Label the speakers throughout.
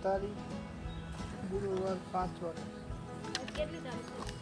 Speaker 1: તારીખ ગુરુવાર 5 વાગે.
Speaker 2: કેટલી તારીખ?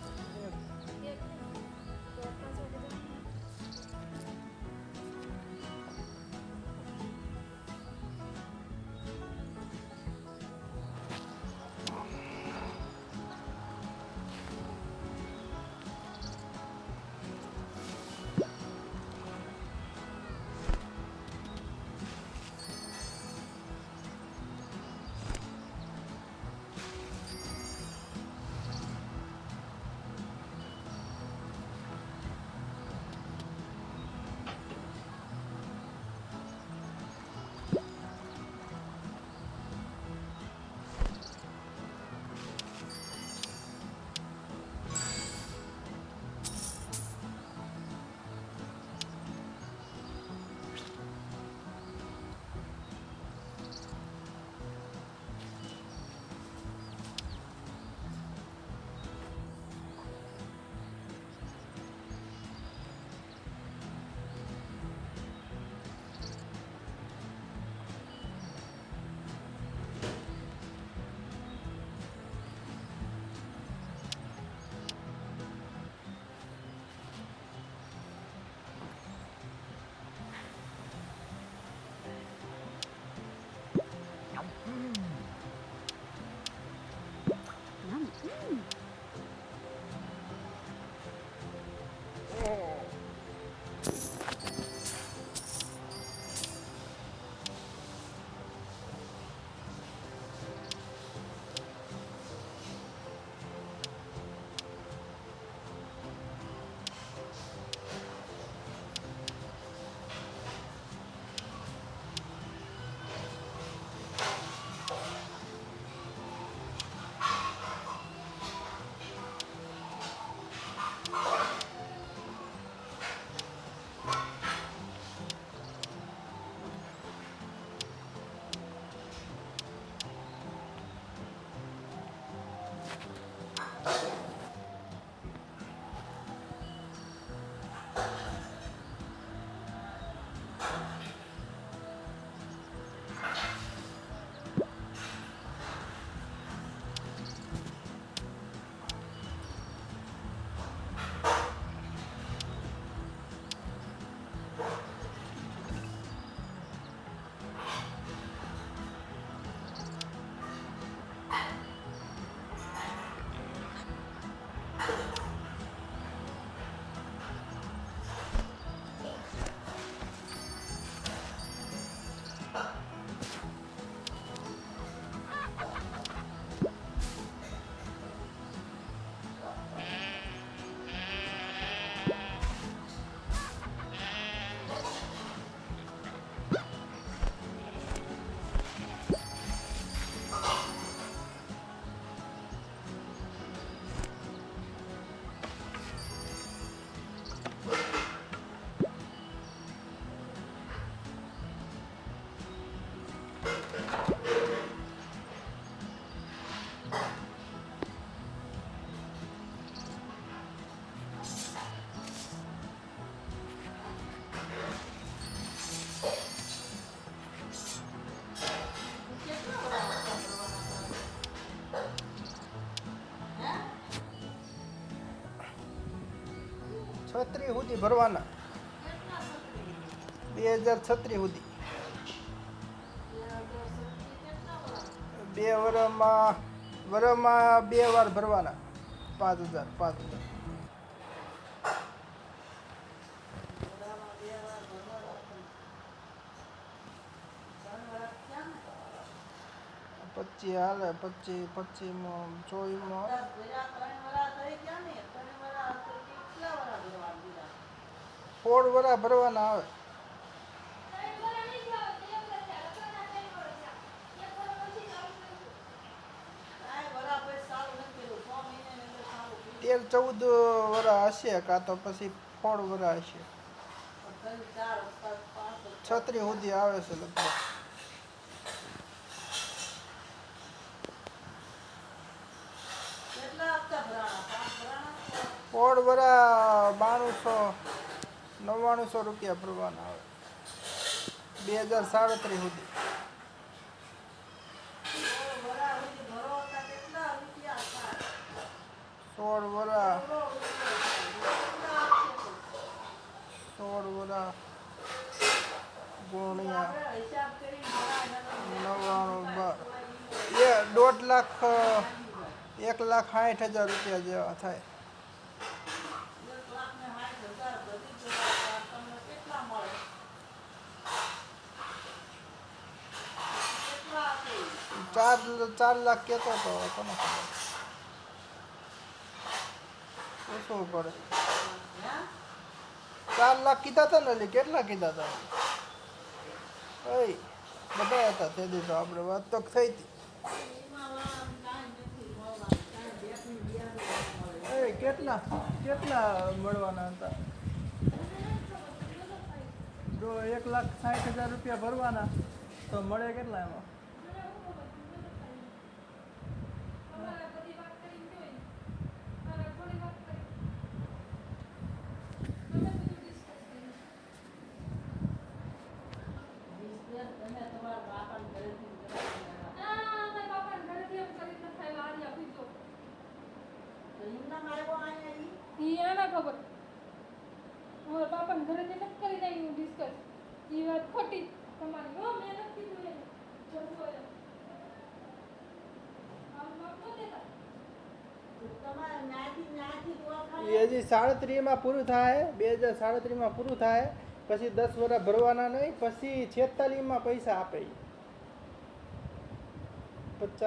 Speaker 1: 2036 સુધી ભરવાના. 2036 સુધી. 2 વરમાં 2 વાર ભરવાના. 5000 5000. પચી હાલે 25માં 24માં 16 વરા ભરવાના આવે. તેર 14 વરા હશે કાં તો પછી 16 વરા હશે. 36 સુધી આવે છે લગભગ. 16 વરા 9200 રૂપિયા ભરવાના આવે. 2037 સુધી. 16 વરા ગુણ્યા 99 એ 1.5 લાખ 1,60,000 રૂપિયા જેવા થાય. ચાર લાખ કહેતો હતો કોને ખબર. પૂછવું પડે. 4 લાખ કીધા હતા ને એટલે કેટલા કીધા હતા ઓય બધા હતા તે દી તો આપણે વાત તો થઈ હતી. કેટલા મળવાના હતા? જો 1,60,000 રૂપિયા ભરવાના તો મળે કેટલા એમાં?
Speaker 2: ખબર મારા બાપાને ઘરેથી નથી કરી નાખ્યું ડિસ્કસ. એ વાત ખોટી તમારી. હો મેં નથી કીધું એને જમવો એમ.
Speaker 1: હજી 37માં પૂરું થાય. 2037માં પૂરું થાય પછી 10 વર્ષ ભરવાના નહીં. પછી 46માં પૈસા આપે. 50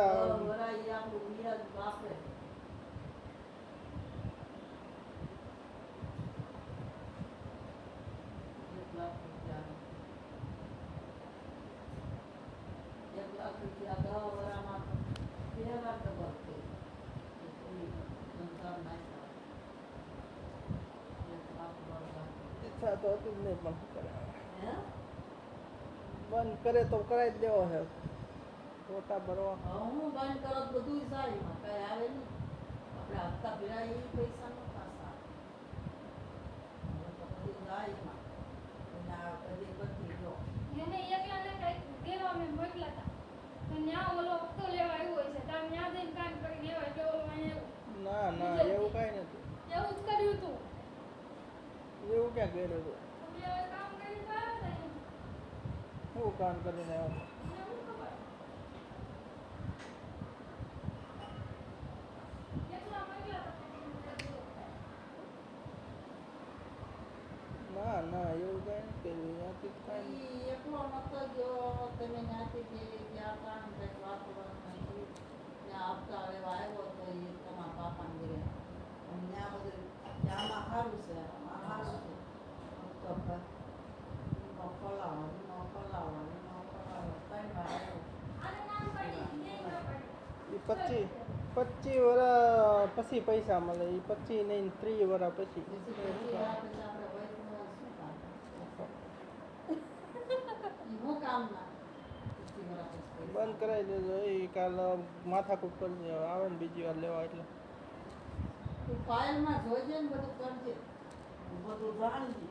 Speaker 1: ઈચ્છા તો હતી જ નહીં પણ શું કરે. બંધ કરે તો કરાવી જ દેવો છે. ફોટા ભરવા
Speaker 3: હું બંધ કરો બધું સારીમાં કઈ આવે નહીં. આપણે હપ્તા ભેરા એ પૈસા નો પાછા બધું સારીમાં કદી બધી જો
Speaker 2: એને એકલાને કંઈક દેવા મેં મોકલા હતા તો ન્યા ઓલો હપ્તો લેવા આવ્યો હોય છે. તમે ન્યા જઈને કામ કરી લેવા એટલે ઓલો અહીંયા
Speaker 1: ના એવું કાંઈ નથી.
Speaker 2: એવું જ કર્યું હતું.
Speaker 1: એવું ક્યાં કર્યું હતું?
Speaker 2: તમે હવે કામ કરીને આવ્યા હતા એમ.
Speaker 1: શું કામ કરીને આવ્યા?
Speaker 2: મને શું ખબર. એકલા મોકલા હતા.
Speaker 1: ના એવું કાંઈ નથી કર્યું. ત્યાંથી કાંઈ
Speaker 3: ઈ એકલો નતો ગયો. તમે ત્યાંથી ગયા હતા ને કંઈક વાતાવરણ નથી ત્યાં હપ્તા લેવા આવ્યો તો એ તમારા પાપાને ઘરે અને ત્યાં બધું આમાં સારું છે આમાં સારું છે હપ્તો ભર ખોલાવો ત્રણ વાર આવ્યો.
Speaker 2: આનું નામ પડી નહીં
Speaker 1: એ 25 વર્ષ પછી પૈસા મળે. એ 25 નહીં 30 વર્ષ પછી. બંધ કરાવી દેજો. એ કાલ માથાકૂટ કરજે. આવે ને બીજી વાર લેવા એટલે
Speaker 3: પાયલમાં જોઈજે ને બધું કરજે બધું જાણજે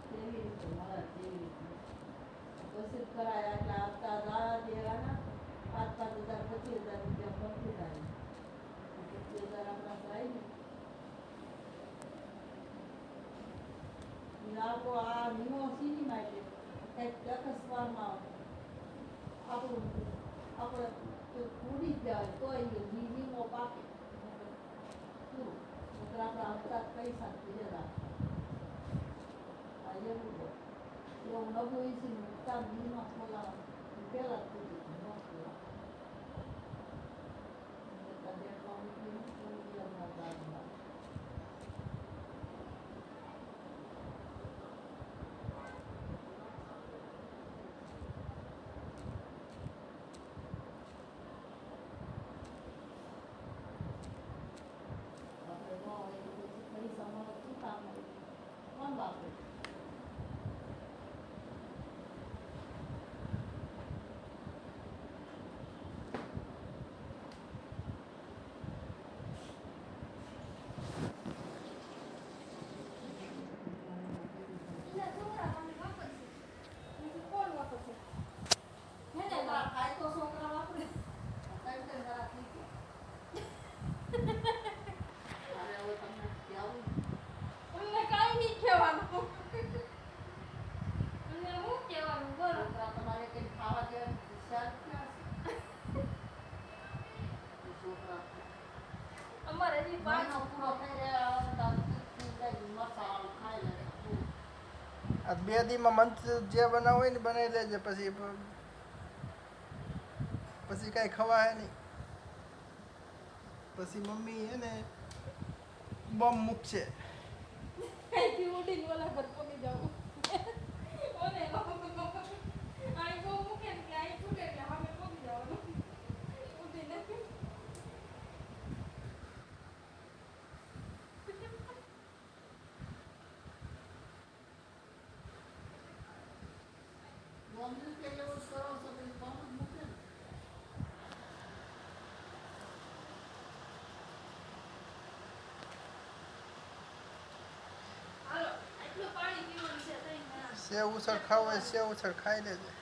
Speaker 3: કેવી રીતે મળે કેવી રીતે પછી કરાય એટલે આપતા દાડા દેવાના 5,000 25,000 રૂપિયા પકડી જાય 25,000 આપણા થાય ને આપણો આ વીમો શીની માટે કંઈક અકસ્માતમાં આપણું આપણે પૂરી જ જાય તો એ વીમો પાકે પૂરું નકર આપણે હપ્તા પૈસા ભેગા આ એવું હોય એવું નવું ઈસી હપ્તા વીમા ખોલાવા પહેલાં પૂરી ન ખોલાવા
Speaker 2: એના છોકરા મને વાપરશે બીજું કોણ વાપરશે હે ને બા
Speaker 3: ખાય તો છોકરા વાપરે ત્રણ વાર થઈ ગયા અરે હવે તમને કહેવું
Speaker 2: અમને કાંઈ નહીં કહેવાનું અમને હું કહેવાનું બોલો
Speaker 3: છોકરા તમારે કંઈ ખાવા દેવાનું વિચાર ક્યાં છે છોકરા
Speaker 2: અમારે હજી
Speaker 3: મહિનો
Speaker 2: પાંચ
Speaker 3: પૂરો થઈ રહ્યા મસાલો ખાઈ લે
Speaker 1: આ 2 દીમાં મંથ જે બનાવવું હોય ને બનાવી લેજે પછી કાંઈ ખવાય નહીં પછી મમ્મી હે ને બોમ્બ મૂકશે
Speaker 2: અહીંથી ઉડીને ઓલા પર પગી જાઉં ઓને અહીં બહુ મૂકે ને કે અહીં છૂટે એટલે અમે પગી જવાનું ઉડીને
Speaker 3: મમ્મી કે એવું કરો છો તો કોણ મૂકે ને
Speaker 2: હાલો આટલું પાણી પીવાનું છે તઈ ના
Speaker 1: સેવ ઉસળ ખાવું હોય સેવ ઉસળ ખાઈ લેજે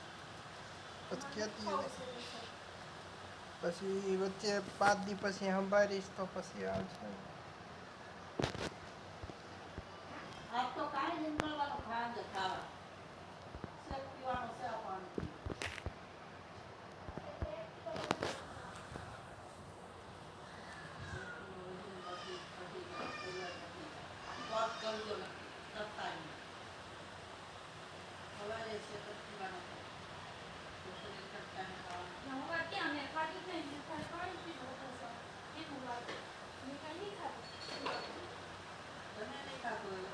Speaker 1: પછી કહેતી હોય પછી વચ્ચે 5 દી પછી સંભાળીશ તો પછી આવશે
Speaker 3: આજ તો કાંઈ નહીં મળવાનું ખાંડ ખાવા શેક પીવાનું છે આ પાણી વાત કરજો ને કરતા નહીં સવારે છે તો પીવાનું છોકરી કરતા નહીં ખાવાનું
Speaker 2: હું ક્યાં મેં ખાધું નહીં મેં ખાલી પાણી પીધું હતું એનું લાગે મેં કાંઈ નહીં ખાધું
Speaker 3: તમે નહીં ખાતું હોય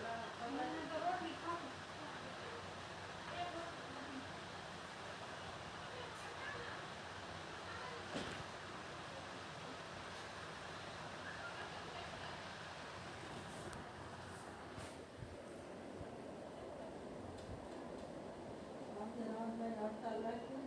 Speaker 2: મેં તો રોટલી ખાધી
Speaker 3: રામભાઈ હડતાલ રાખી